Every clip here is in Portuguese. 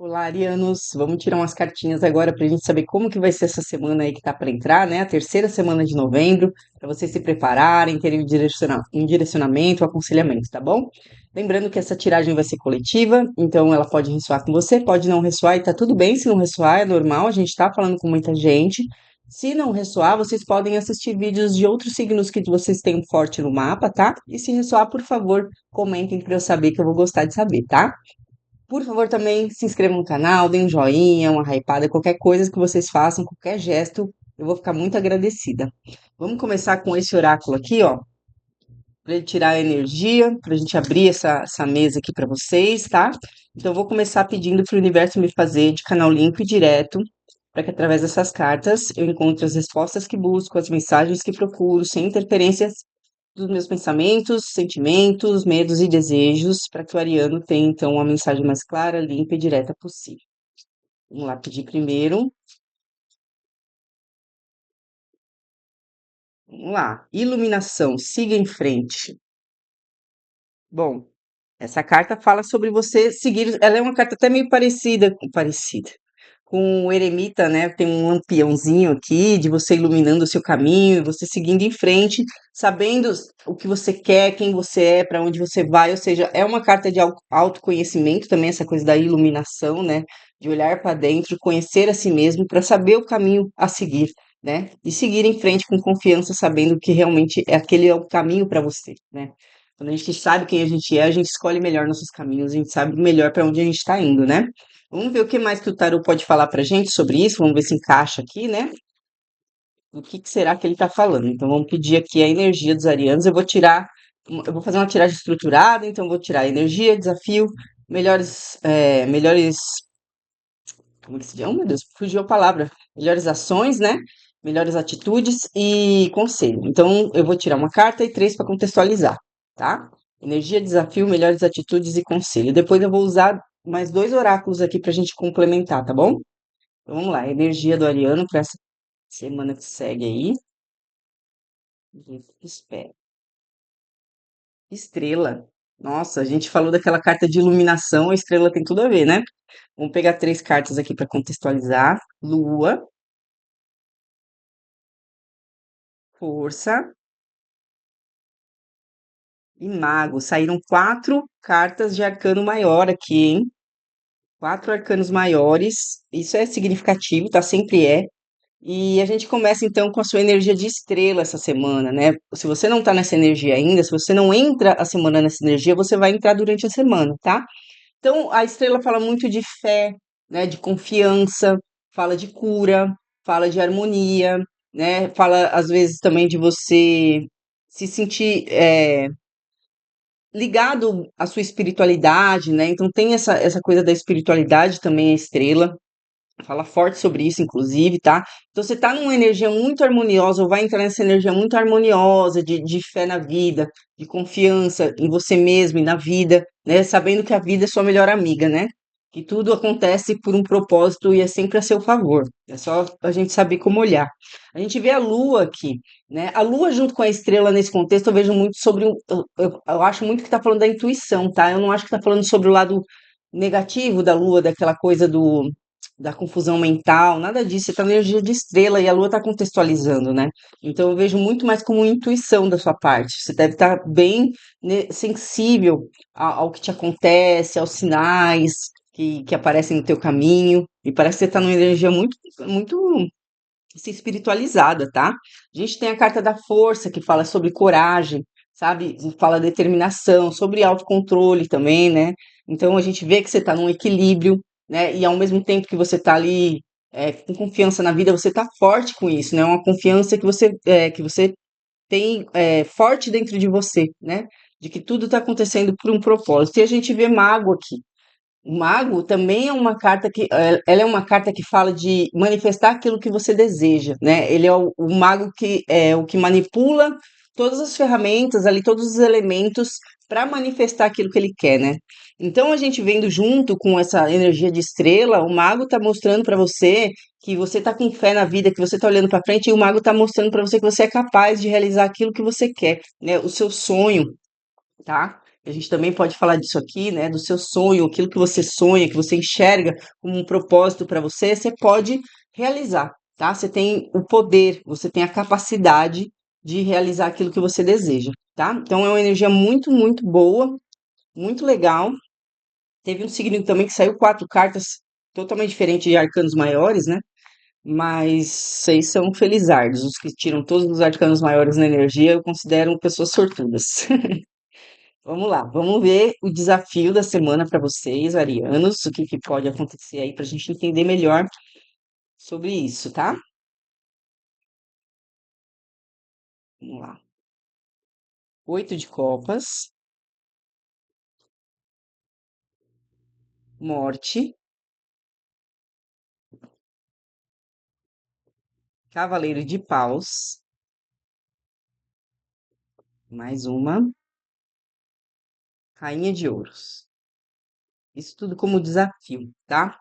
Olá, arianos. Vamos tirar umas cartinhas agora para a gente saber como que vai ser essa semana aí que tá para entrar, né? A terceira semana de novembro, para vocês se prepararem, terem um direcionamento, um aconselhamento, tá bom? Lembrando que essa tiragem vai ser coletiva, então ela pode ressoar com você, pode não ressoar e tá tudo bem se não ressoar, é normal, a gente tá falando com muita gente. Se não ressoar, vocês podem assistir vídeos de outros signos que vocês têm um forte no mapa, tá? E se ressoar, por favor, comentem para eu saber que eu vou gostar de saber, tá? Por favor, também se inscrevam no canal, deem um joinha, uma hypada, qualquer coisa que vocês façam, qualquer gesto, eu vou ficar muito agradecida. Vamos começar com esse oráculo aqui, ó, para ele tirar a energia, para a gente abrir essa mesa aqui para vocês, tá? Então, eu vou começar pedindo para o universo me fazer de canal limpo e direto, para que através dessas cartas eu encontre as respostas que busco, as mensagens que procuro, sem interferências dos meus pensamentos, sentimentos, medos e desejos, para que o ariano tenha, então, uma mensagem mais clara, limpa e direta possível. Vamos lá, pedir primeiro. Vamos lá. Iluminação, siga em frente. Bom, essa carta fala sobre você seguir. Ela é uma carta até meio parecida com o eremita, né? Tem um lampiãozinho aqui de você iluminando o seu caminho e você seguindo em frente, sabendo o que você quer, quem você é, para onde você vai. Ou seja, é uma carta de autoconhecimento também, essa coisa da iluminação, né? De olhar para dentro, conhecer a si mesmo para saber o caminho a seguir, né? E seguir em frente com confiança, sabendo que realmente aquele é o caminho para você, né? Quando a gente sabe quem a gente escolhe melhor nossos caminhos, a gente sabe melhor para onde a gente está indo, né? Vamos ver o que mais que o tarot pode falar pra gente sobre isso. Vamos ver se encaixa aqui, né? O que será que ele tá falando? Então vamos pedir aqui a energia dos arianos. Eu vou fazer uma tiragem estruturada, então vou tirar energia, desafio, melhores, como que se diz? Oh, meu Deus, fugiu a palavra. Melhores ações, né? Melhores atitudes e conselho. Então eu vou tirar uma carta e três para contextualizar, tá? Energia, desafio, melhores atitudes e conselho. Depois eu vou usar mais dois oráculos aqui pra gente complementar, tá bom? Então vamos lá, energia do ariano para essa semana que segue aí. Espera. Estrela. Nossa, a gente falou daquela carta de iluminação, a estrela tem tudo a ver, né? Vamos pegar três cartas aqui para contextualizar. Lua, força e mago. Saíram quatro cartas de arcano maior aqui, hein? Quatro arcanos maiores. Isso é significativo, tá? Sempre é. E a gente começa então com a sua energia de estrela essa semana, né? Se você não tá nessa energia ainda, se você não entra a semana nessa energia, você vai entrar durante a semana, tá? Então a estrela fala muito de fé, né? De confiança, fala de cura, fala de harmonia, né? Fala às vezes também de você se sentir ligado à sua espiritualidade, né? Então tem essa coisa da espiritualidade também, a estrela. Fala forte sobre isso, inclusive, tá? Então, você tá numa energia muito harmoniosa, ou vai entrar nessa energia muito harmoniosa, de fé na vida, de confiança em você mesmo e na vida, né? Sabendo que a vida é sua melhor amiga, né? Que tudo acontece por um propósito e é sempre a seu favor. É só a gente saber como olhar. A gente vê a lua aqui, né? A lua junto com a estrela nesse contexto, eu vejo muito sobre. Eu acho muito que tá falando da intuição, tá? Eu não acho que tá falando sobre o lado negativo da lua, daquela coisa da confusão mental, nada disso. Você tá na energia de estrela e a lua tá contextualizando, né? Então eu vejo muito mais como intuição da sua parte. Você deve estar bem, né, sensível ao que te acontece, aos sinais que aparecem no teu caminho. E parece que você tá numa energia muito assim, espiritualizada, tá? A gente tem a carta da força que fala sobre coragem, sabe? Fala determinação, sobre autocontrole também, né? Então a gente vê que você está num equilíbrio, né? E ao mesmo tempo que você está ali com confiança na vida, você está forte com isso, né? Uma confiança que você tem forte dentro de você, né? De que tudo está acontecendo por um propósito. E a gente vê mago aqui. O mago também é uma carta ela é uma carta que fala de manifestar aquilo que você deseja, né? Ele é o mago que é o que manipula todas as ferramentas ali, todos os elementos para manifestar aquilo que ele quer, né? Então a gente vendo junto com essa energia de estrela, o mago tá mostrando para você que você tá com fé na vida, que você tá olhando para frente e o mago tá mostrando para você que você é capaz de realizar aquilo que você quer, né? O seu sonho, tá? A gente também pode falar disso aqui, né? Do seu sonho, aquilo que você sonha, que você enxerga como um propósito para você, você pode realizar, tá? Você tem o poder, você tem a capacidade de realizar aquilo que você deseja, tá? Então é uma energia muito, muito boa, muito legal. Teve um signo também que saiu quatro cartas totalmente diferentes de arcanos maiores, né? Mas vocês são felizardos. Os que tiram todos os arcanos maiores na energia, eu considero pessoas sortudas. Vamos lá, vamos ver o desafio da semana para vocês, arianos, o que, que pode acontecer aí para a gente entender melhor sobre isso, tá? Vamos lá. Oito de copas, morte, cavaleiro de paus, mais uma, rainha de ouros. Isso tudo como desafio, tá?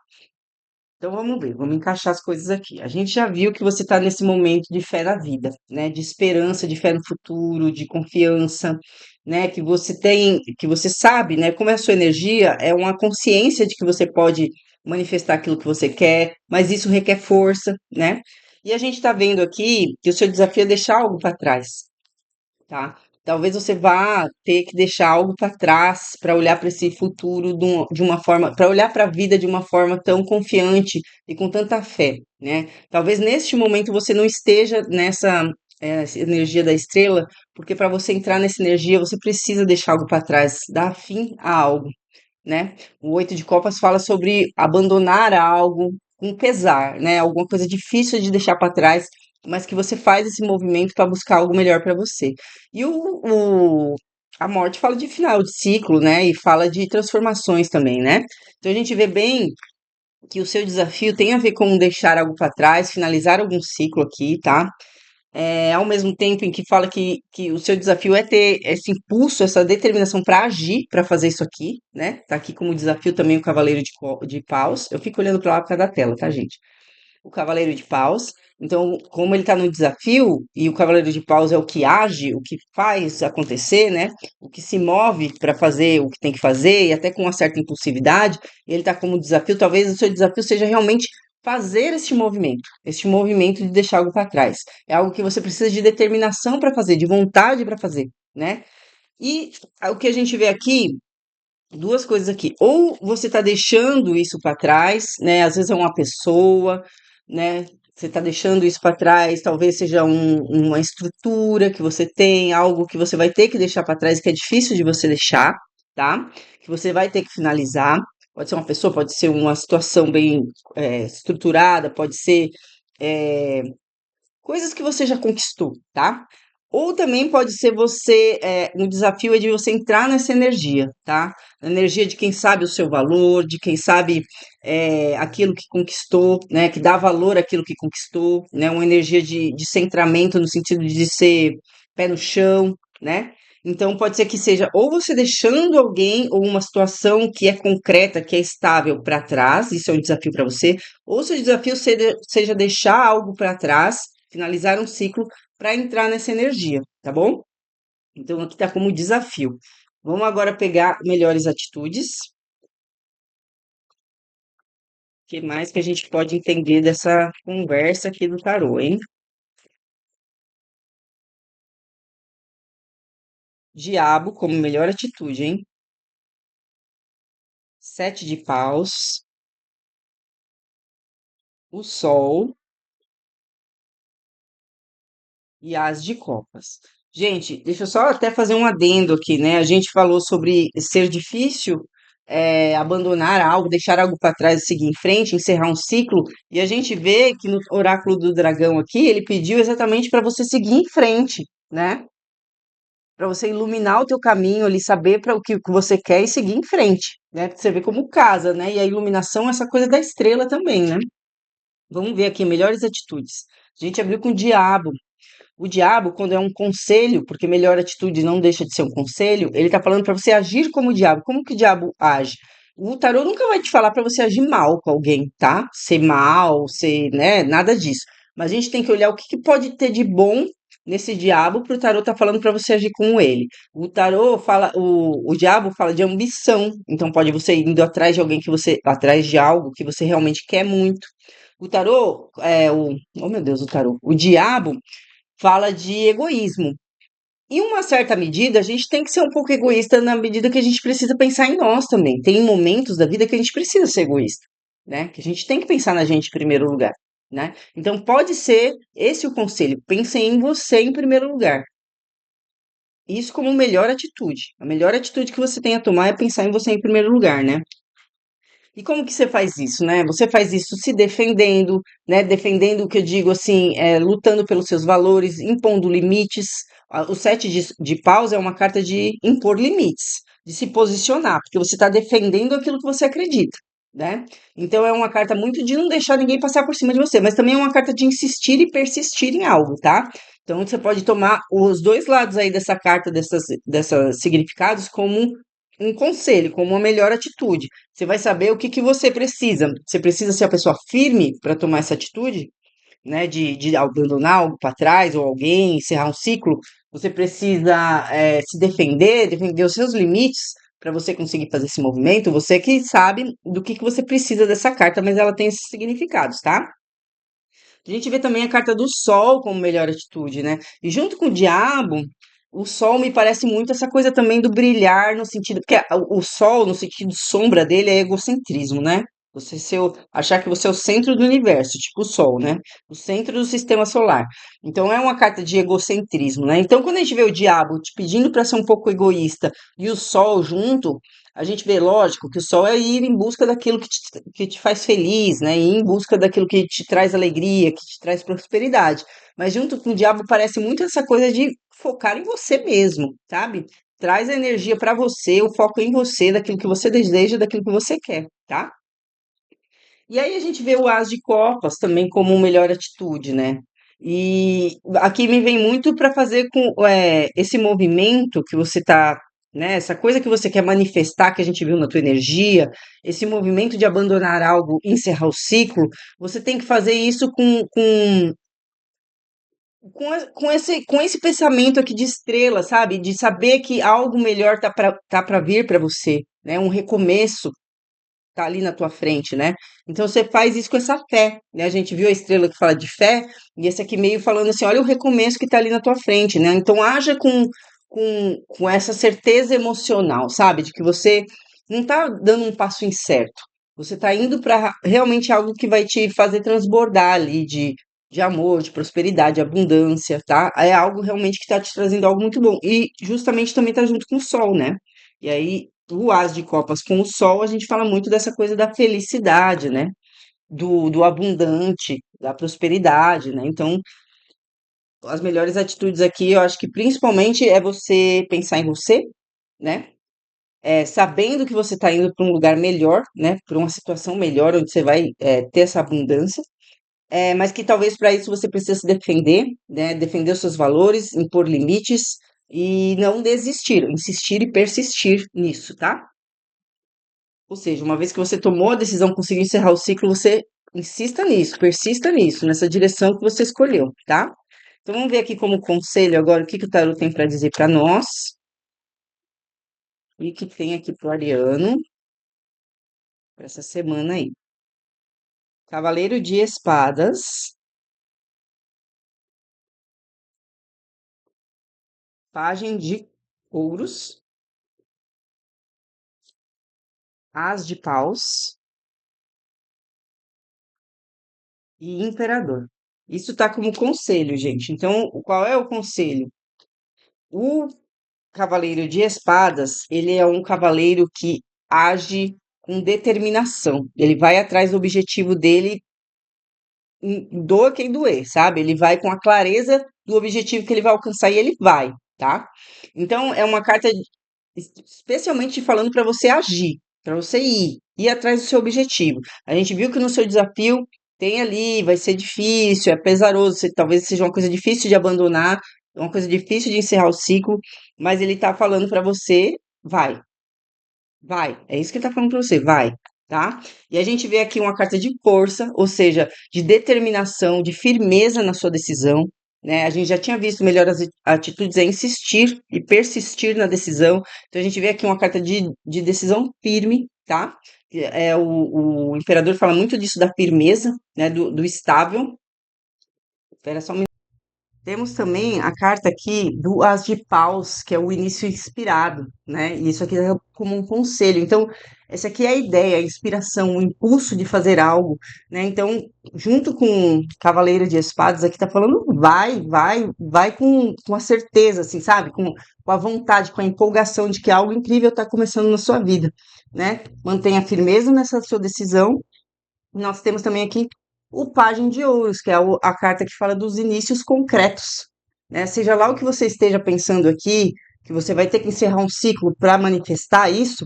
Então vamos ver, vamos encaixar as coisas aqui. A gente já viu que você está nesse momento de fé na vida, né? De esperança, de fé no futuro, de confiança, né? Que você tem, que você sabe, né? Como é a sua energia, é uma consciência de que você pode manifestar aquilo que você quer, mas isso requer força, né? E a gente está vendo aqui que o seu desafio é deixar algo para trás, tá? Talvez você vá ter que deixar algo para trás para olhar para esse futuro de uma forma, para olhar para a vida de uma forma tão confiante e com tanta fé, né? Talvez neste momento você não esteja nessa energia da estrela, porque para você entrar nessa energia você precisa deixar algo para trás, dar fim a algo, né? O oito de copas fala sobre abandonar algo com pesar, né? Alguma coisa difícil de deixar para trás, mas que você faz esse movimento para buscar algo melhor para você. E a morte fala de final de ciclo, né? E fala de transformações também, né? Então a gente vê bem que o seu desafio tem a ver com deixar algo para trás, finalizar algum ciclo aqui, tá? Ao mesmo tempo em que fala que o seu desafio é ter esse impulso, essa determinação para agir, para fazer isso aqui, né? Tá aqui como desafio também o Cavaleiro de Paus. Eu fico olhando para lá por causa da tela, tá, gente? O Cavaleiro de Paus. Então, como ele tá no desafio, e o Cavaleiro de Paus é o que age, o que faz acontecer, né? O que se move para fazer o que tem que fazer, e até com uma certa impulsividade, ele tá como desafio, talvez o seu desafio seja realmente fazer este movimento de deixar algo para trás. É algo que você precisa de determinação para fazer, de vontade para fazer, né? E o que a gente vê aqui, duas coisas aqui. Ou você está deixando isso para trás, né? Às vezes é uma pessoa, né? Você está deixando isso para trás, talvez seja uma estrutura que você tem, algo que você vai ter que deixar para trás, que é difícil de você deixar, tá? Que você vai ter que finalizar. Pode ser uma pessoa, pode ser uma situação bem estruturada, pode ser é, coisas que você já conquistou, tá? Ou também pode ser um desafio é de você entrar nessa energia, tá? A energia de quem sabe o seu valor, de quem sabe aquilo que conquistou, né? Que dá valor àquilo que conquistou, né? Uma energia de centramento no sentido de ser pé no chão, né? Então pode ser que seja ou você deixando alguém ou uma situação que é concreta, que é estável para trás, isso é um desafio para você, ou se o desafio seja deixar algo para trás, finalizar um ciclo para entrar nessa energia, tá bom? Então aqui tá como desafio. Vamos agora pegar melhores atitudes. O que mais que a gente pode entender dessa conversa aqui do tarô, hein? Diabo como melhor atitude, hein? Sete de paus, o sol e as de copas. Gente, deixa eu só até fazer um adendo aqui, né? A gente falou sobre ser difícil abandonar algo, deixar algo para trás e seguir em frente, encerrar um ciclo, e a gente vê que no oráculo do dragão aqui, ele pediu exatamente para você seguir em frente, né? Para você iluminar o teu caminho ali, saber para o que você quer e seguir em frente, né? Porque você vê como casa, né? E a iluminação é essa coisa da estrela também, né? Vamos ver aqui melhores atitudes. A gente abriu com o diabo. O diabo, quando é um conselho, porque melhor atitude não deixa de ser um conselho, ele tá falando para você agir como o diabo. Como que o diabo age? O tarô nunca vai te falar para você agir mal com alguém, tá? Ser mal, ser, né? Nada disso. Mas a gente tem que olhar o que pode ter de bom nesse diabo pro tarô tá falando para você agir com ele. O tarô fala, o diabo fala de ambição, então pode você indo atrás de alguém que você, atrás de algo que você realmente quer muito. O tarô, oh meu Deus, o tarô, o diabo fala de egoísmo. Em uma certa medida, a gente tem que ser um pouco egoísta na medida que a gente precisa pensar em nós também. Tem momentos da vida que a gente precisa ser egoísta, né? Que a gente tem que pensar na gente em primeiro lugar, né? Então pode ser esse o conselho. Pense em você em primeiro lugar. Isso como melhor atitude. A melhor atitude que você tem a tomar é pensar em você em primeiro lugar, né? E como que você faz isso, né? Você faz isso se defendendo, né? Defendendo o que eu digo assim, lutando pelos seus valores, impondo limites. O sete de paus é uma carta de impor limites, de se posicionar, porque você está defendendo aquilo que você acredita, né? Então é uma carta muito de não deixar ninguém passar por cima de você, mas também é uma carta de insistir e persistir em algo, tá? Então você pode tomar os dois lados aí dessa carta, dessas significados, como um conselho, como uma melhor atitude. Você vai saber o que que você precisa. Você precisa ser a pessoa firme para tomar essa atitude, né? De abandonar algo para trás ou alguém, encerrar um ciclo. Você precisa se defender, defender os seus limites para você conseguir fazer esse movimento. Você que sabe do que você precisa dessa carta, mas ela tem esses significados, tá? A gente vê também a carta do Sol como melhor atitude, né? E junto com o Diabo, o Sol me parece muito essa coisa também do brilhar, no sentido. Porque o Sol, no sentido sombra dele, é egocentrismo, né? Você achar que você é o centro do universo, tipo o Sol, né? O centro do sistema solar. Então é uma carta de egocentrismo, né? Então quando a gente vê o Diabo te pedindo para ser um pouco egoísta e o Sol junto, a gente vê, lógico, que o sol é ir em busca daquilo que te faz feliz, né? Ir em busca daquilo que te traz alegria, que te traz prosperidade. Mas junto com o diabo parece muito essa coisa de focar em você mesmo, sabe? Traz a energia para você, o foco em você, daquilo que você deseja, daquilo que você quer, tá? E aí a gente vê o As de Copas também como melhor atitude, né? E aqui me vem muito para fazer com esse movimento que você tá, né? Essa coisa que você quer manifestar, que a gente viu na tua energia, esse movimento de abandonar algo, encerrar o ciclo, você tem que fazer isso com esse pensamento aqui de estrela, sabe? De saber que algo melhor tá para vir para você, né? Um recomeço tá ali na tua frente, né? Então você faz isso com essa fé, né? A gente viu a estrela que fala de fé, e esse aqui meio falando assim, olha o recomeço que tá ali na tua frente, né? Então haja com essa certeza emocional, sabe? De que você não tá dando um passo incerto. Você tá indo para realmente algo que vai te fazer transbordar ali de amor, de prosperidade, de abundância, tá? É algo realmente que tá te trazendo algo muito bom. E justamente também tá junto com o sol, né? E aí, o As de Copas com o Sol, a gente fala muito dessa coisa da felicidade, né? Do abundante, da prosperidade, né? Então, as melhores atitudes aqui, eu acho que principalmente é você pensar em você, né? Sabendo que você está indo para um lugar melhor, né? Para uma situação melhor, onde você vai ter essa abundância, mas que talvez para isso você precisa se defender, né? Defender os seus valores, impor limites e não desistir, insistir e persistir nisso, tá? Ou seja, uma vez que você tomou a decisão, conseguiu encerrar o ciclo, você insista nisso, persista nisso, nessa direção que você escolheu, tá? Então vamos ver aqui como conselho agora o que que o tarot tem para dizer para nós e o que tem aqui pro Ariano para essa semana aí. Cavaleiro de Espadas, Pajem de Ouros, As de Paus e Imperador. Isso tá como conselho, gente. Então, qual é o conselho? O Cavaleiro de Espadas, ele é um cavaleiro que age com determinação. Ele vai atrás do objetivo dele, doa quem doer, sabe? Ele vai com a clareza do objetivo que ele vai alcançar e ele vai, tá? Então é uma carta especialmente falando para você agir, para você ir atrás do seu objetivo. A gente viu que no seu desafio tem ali, vai ser difícil, é pesaroso, talvez seja uma coisa difícil de abandonar, uma coisa difícil de encerrar o ciclo, mas ele tá falando para você, vai, vai. É isso que ele tá falando para você, vai, tá? E a gente vê aqui uma carta de força, ou seja, de determinação, de firmeza na sua decisão, né? A gente já tinha visto melhores atitudes é insistir e persistir na decisão. Então a gente vê aqui uma carta de decisão firme, tá? O imperador fala muito disso da firmeza, né? Do estável. Espera só um. Temos também a carta aqui do As de Paus, que é o início inspirado, né? E isso aqui é como um conselho. Então, essa aqui é a ideia, a inspiração, o impulso de fazer algo, né? Então, junto com Cavaleiro de Espadas, aqui tá falando vai com a certeza, assim, sabe? Com a vontade, com a empolgação de que algo incrível está começando na sua vida, né? Mantenha firmeza nessa sua decisão. Nós temos também aqui o Pajem de Ouros, que é a carta que fala dos inícios concretos, né? Seja lá o que você esteja pensando aqui, que você vai ter que encerrar um ciclo para manifestar isso,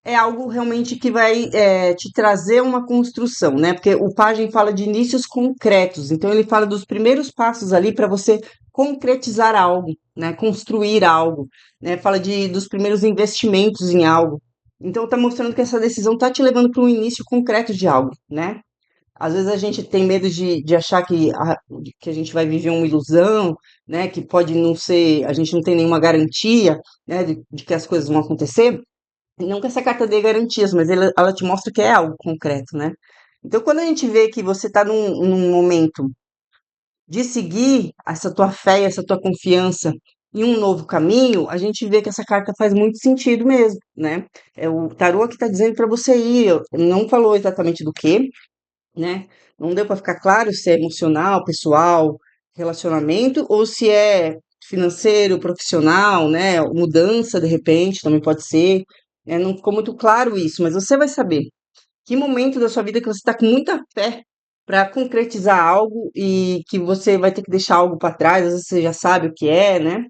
é algo realmente que vai te trazer uma construção, né? Porque o Pajem fala de inícios concretos, então ele fala dos primeiros passos ali para você concretizar algo, né? Construir algo, né? Fala dos primeiros investimentos em algo. Então está mostrando que essa decisão está te levando para um início concreto de algo, né? Às vezes a gente tem medo de achar que a gente vai viver uma ilusão, né? Que pode não ser, a gente não tem nenhuma garantia, né? De que as coisas vão acontecer. Não que essa carta dê garantias, mas ela te mostra que é algo concreto, né? Então, quando a gente vê que você está num momento de seguir essa tua fé, essa tua confiança em um novo caminho, a gente vê que essa carta faz muito sentido mesmo, né? É o tarô que está dizendo para você ir, não falou exatamente do que, né? Não deu para ficar claro se é emocional, pessoal, relacionamento ou se é financeiro, profissional, né? Mudança de repente também pode ser, né? Não ficou muito claro isso, mas você vai saber que momento da sua vida que você está com muita fé para concretizar algo e que você vai ter que deixar algo para trás, às vezes você já sabe o que é, né?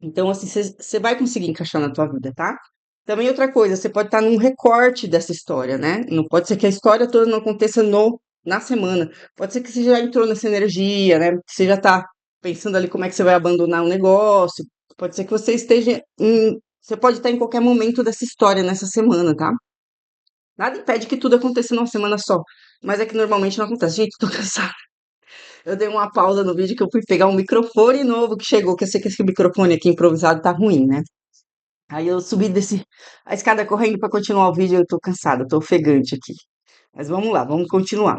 Então, assim, você vai conseguir encaixar na tua vida, tá? Também outra coisa, você pode estar num recorte dessa história, né? Não pode ser que a história toda não aconteça na semana. Pode ser que você já entrou nessa energia, né? Que você já tá pensando ali como é que você vai abandonar o negócio. Pode ser que você você pode estar em qualquer momento dessa história nessa semana, tá? Nada impede que tudo aconteça numa semana só. Mas é que normalmente não acontece. Gente, tô cansada. Eu dei uma pausa no vídeo que eu fui pegar um microfone novo que chegou, que eu sei que esse microfone aqui improvisado tá ruim, né? Aí eu subi a escada correndo para continuar o vídeo, eu tô cansada, tô ofegante aqui. Mas vamos lá, vamos continuar.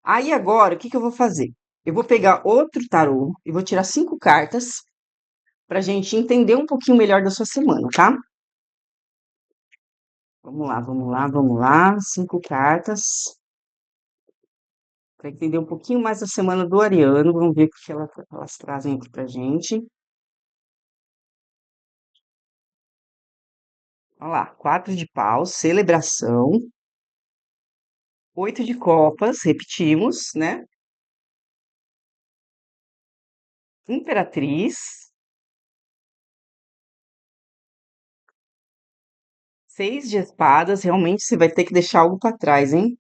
Aí agora, o que que eu vou fazer? Eu vou pegar outro tarô e vou tirar 5 cartas pra gente entender um pouquinho melhor da sua semana, tá? Vamos lá, vamos lá, vamos lá. 5 cartas para entender um pouquinho mais da semana do Ariano. Vamos ver o que elas trazem aqui pra gente. Olha lá, 4 de paus, celebração. 8 de copas, repetimos, né? Imperatriz. 6 de espadas, realmente você vai ter que deixar algo para trás, hein?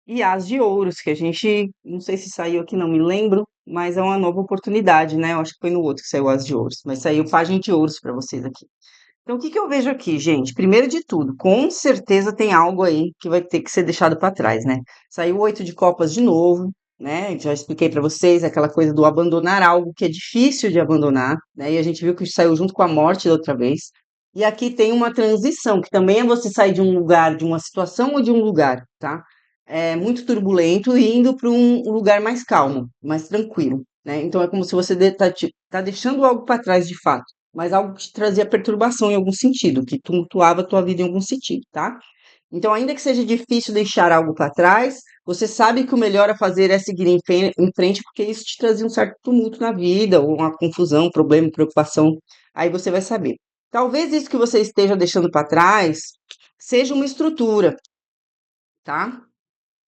E as de ouros, que a gente, não sei se saiu aqui, não me lembro, mas é uma nova oportunidade, né? Eu acho que foi no outro que saiu as de ouros, mas saiu página de ouros para vocês aqui. Então, o que que eu vejo aqui, gente? Primeiro de tudo, com certeza tem algo aí que vai ter que ser deixado para trás, né? Saiu 8 de copas de novo, né? Já expliquei para vocês aquela coisa do abandonar algo que é difícil de abandonar, né? E a gente viu que saiu junto com a morte da outra vez. E aqui tem uma transição, que também é você sair de um lugar, de uma situação ou de um lugar, tá? É muito turbulento e indo para um lugar mais calmo, mais tranquilo, né? Então é como se você tá deixando algo para trás de fato, mas algo que te trazia perturbação em algum sentido, que tumultuava a tua vida em algum sentido, tá? Então, ainda que seja difícil deixar algo para trás, você sabe que o melhor a fazer é seguir em frente, porque isso te trazia um certo tumulto na vida, ou uma confusão, problema, preocupação. Aí você vai saber. Talvez isso que você esteja deixando para trás seja uma estrutura, tá?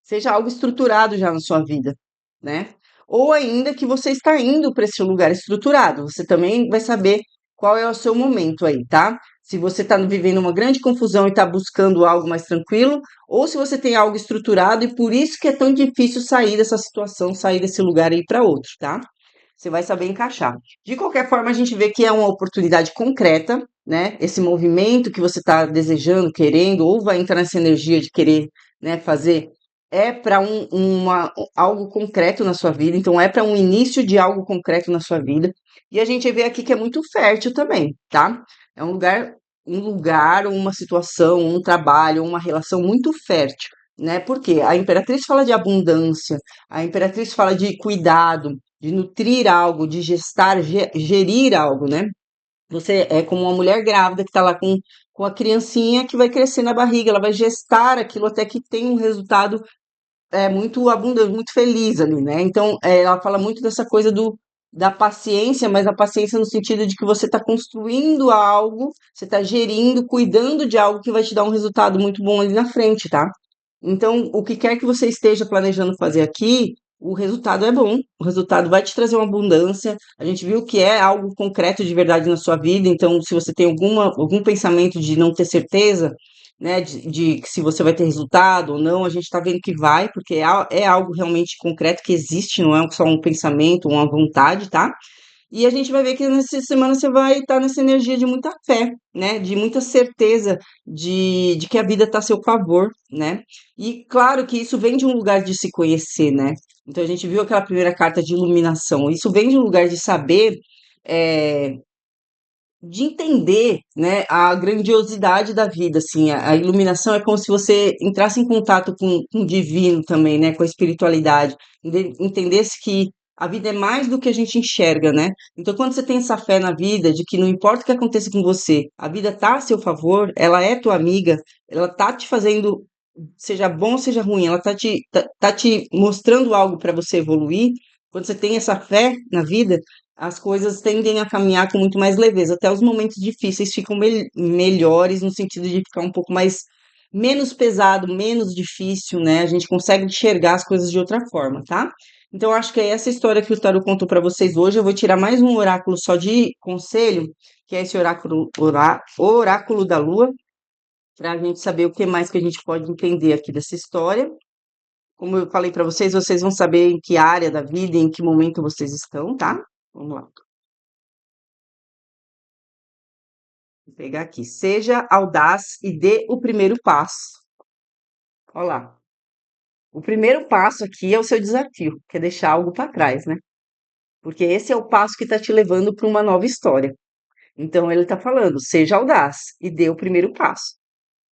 Seja algo estruturado já na sua vida, né? Ou ainda que você está indo para esse lugar estruturado, você também vai saber qual é o seu momento aí, tá? Se você está vivendo uma grande confusão e está buscando algo mais tranquilo, ou se você tem algo estruturado e por isso que é tão difícil sair dessa situação, sair desse lugar e ir para outro, tá? Você vai saber encaixar. De qualquer forma, a gente vê que é uma oportunidade concreta, né? Esse movimento que você está desejando, querendo, ou vai entrar nessa energia de querer, né, fazer é para algo concreto na sua vida, então é para um início de algo concreto na sua vida. E a gente vê aqui que é muito fértil também, tá? É um lugar, uma situação, um trabalho, uma relação muito fértil, né? Porque a Imperatriz fala de abundância, a Imperatriz fala de cuidado, de nutrir algo, de gestar, gerir algo, né? Você é como uma mulher grávida que está lá com a criancinha que vai crescer na barriga, ela vai gestar aquilo até que tem um resultado muito abundante, muito feliz ali, né? Então, ela fala muito dessa coisa da paciência, mas a paciência no sentido de que você está construindo algo, você está gerindo, cuidando de algo que vai te dar um resultado muito bom ali na frente, tá? Então, o que quer que você esteja planejando fazer aqui, o resultado é bom, o resultado vai te trazer uma abundância. A gente viu que é algo concreto de verdade na sua vida, então, se você tem algum pensamento de não ter certeza, né, de que se você vai ter resultado ou não, a gente está vendo que vai, porque é algo realmente concreto que existe, não é só um pensamento, uma vontade, tá? E a gente vai ver que nessa semana você vai estar nessa energia de muita fé, né? De muita certeza de que a vida está a seu favor, né? E claro que isso vem de um lugar de se conhecer, né? Então a gente viu aquela primeira carta de iluminação. Isso vem de um lugar de saber, é, de entender, né, a grandiosidade da vida, assim, a iluminação é como se você entrasse em contato com o divino também, né, com a espiritualidade, entendesse que a vida é mais do que a gente enxerga, né? Então, quando você tem essa fé na vida, de que não importa o que aconteça com você, a vida tá a seu favor, ela é tua amiga, ela tá te fazendo, seja bom ou seja ruim, ela tá te mostrando algo para você evoluir. Quando você tem essa fé na vida, as coisas tendem a caminhar com muito mais leveza. Até os momentos difíceis ficam melhores no sentido de ficar um pouco mais menos pesado, menos difícil, né? A gente consegue enxergar as coisas de outra forma, tá? Então, eu acho que é essa história que o Tarot contou para vocês hoje. Eu vou tirar mais um oráculo só de conselho, que é esse oráculo da Lua, para a gente saber o que mais que a gente pode entender aqui dessa história. Como eu falei para vocês, vocês vão saber em que área da vida, em que momento vocês estão, tá? Vamos lá. Vou pegar aqui. Seja audaz e dê o primeiro passo. Olha lá. O primeiro passo aqui é o seu desafio, que é deixar algo para trás, né? Porque esse é o passo que está te levando para uma nova história. Então ele está falando, seja audaz e dê o primeiro passo.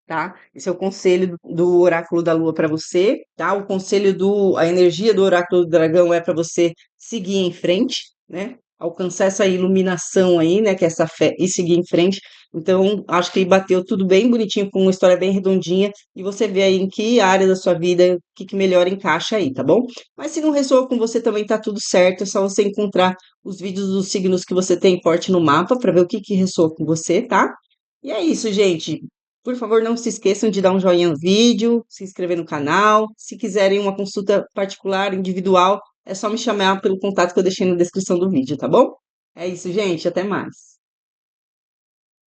Tá? Esse é o conselho do oráculo da lua para você, tá? O conselho a energia do oráculo do dragão é para você seguir em frente, né? Alcançar essa iluminação aí, né? Que é essa fé e seguir em frente. Então, acho que bateu tudo bem bonitinho, com uma história bem redondinha, e você vê aí em que área da sua vida, o que, que melhor encaixa aí, tá bom? Mas se não ressoa com você também tá tudo certo, é só você encontrar os vídeos dos signos que você tem forte no mapa para ver o que que ressoa com você, tá? E é isso, gente. Por favor, não se esqueçam de dar um joinha no vídeo, se inscrever no canal. Se quiserem uma consulta particular, individual, é só me chamar pelo contato que eu deixei na descrição do vídeo, tá bom? É isso, gente. Até mais.